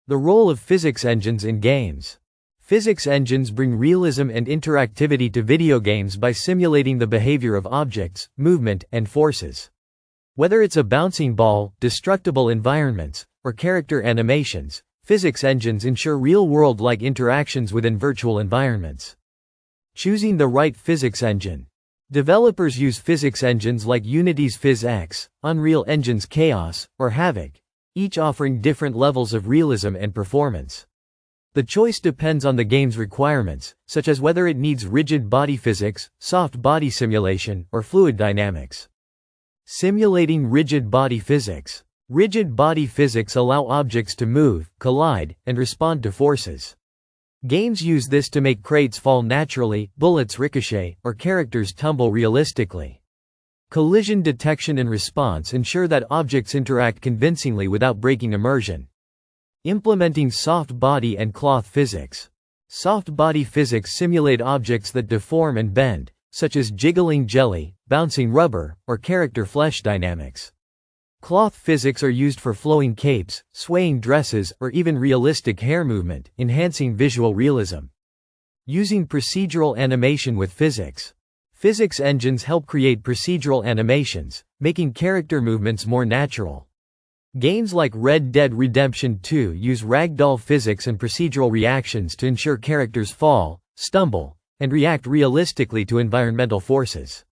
The role of physics engines in games. Physics engines bring realism and interactivity to video games by simulating the behavior of objects, movement, and forces. Whether it's a bouncing ball, destructible environments, or character animations, physics engines ensure real-world-like interactions within virtual environments. Choosing the right physics engine. Developers use physics engines like Unity's PhysX, Unreal Engine's Chaos, or Havoc, each offering different levels of realism and performance. The choice depends on the game's requirements, such as whether it needs rigid body physics, soft body simulation, or fluid dynamics. Simulating rigid body physics. Rigid body physics allow objects to move, collide, and respond to forces. Games use this to make crates fall naturally, bullets ricochet, or characters tumble realistically. Collision detection and response ensure that objects interact convincingly without breaking immersion. Implementing soft body and cloth physics. Soft body physics simulate objects that deform and bend, such as jiggling jelly, bouncing rubber, or character flesh dynamics. Cloth physics are used for flowing capes, swaying dresses, or even realistic hair movement, enhancing visual realism. Using procedural animation with physics. Physics engines help create procedural animations, making character movements more natural. Games like Red Dead Redemption 2 use ragdoll physics and procedural reactions to ensure characters fall, stumble, and react realistically to environmental forces.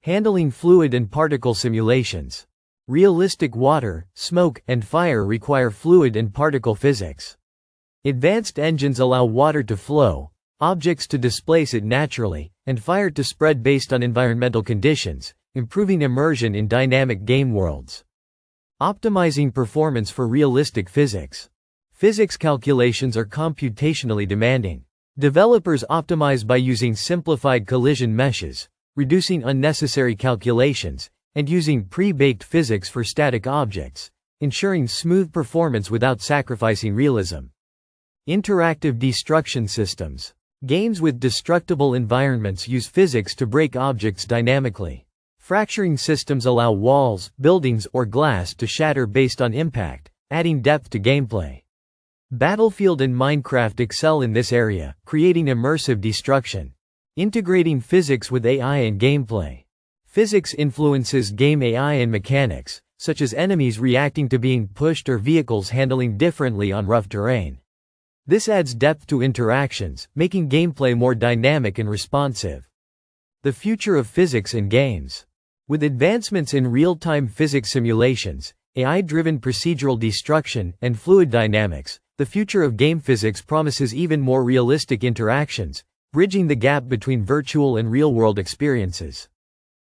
Handling fluid and particle simulations. Realistic water, smoke, and fire require fluid and particle physics. Advanced engines allow water to flow, objects to displace it naturally, and fire to spread based on environmental conditions, improving immersion in dynamic game worlds. Optimizing performance for realistic physics. Physics calculations are computationally demanding. Developers optimize by using simplified collision meshes, reducing unnecessary calculations, and using pre-baked physics for static objects, ensuring smooth performance without sacrificing realism. Interactive destruction systems. Games with destructible environments use physics to break objects dynamically. Fracturing systems allow walls, buildings, or glass to shatter based on impact, adding depth to gameplay. Battlefield and Minecraft excel in this area, creating immersive destruction. Integrating physics with AI and gameplay. Physics influences game AI and mechanics, such as enemies reacting to being pushed or vehicles handling differently on rough terrain. This adds depth to interactions, making gameplay more dynamic and responsive. The future of physics in games. With advancements in real-time physics simulations, AI-driven procedural destruction, and fluid dynamics, the future of game physics promises even more realistic interactions, bridging the gap between virtual and real-world experiences.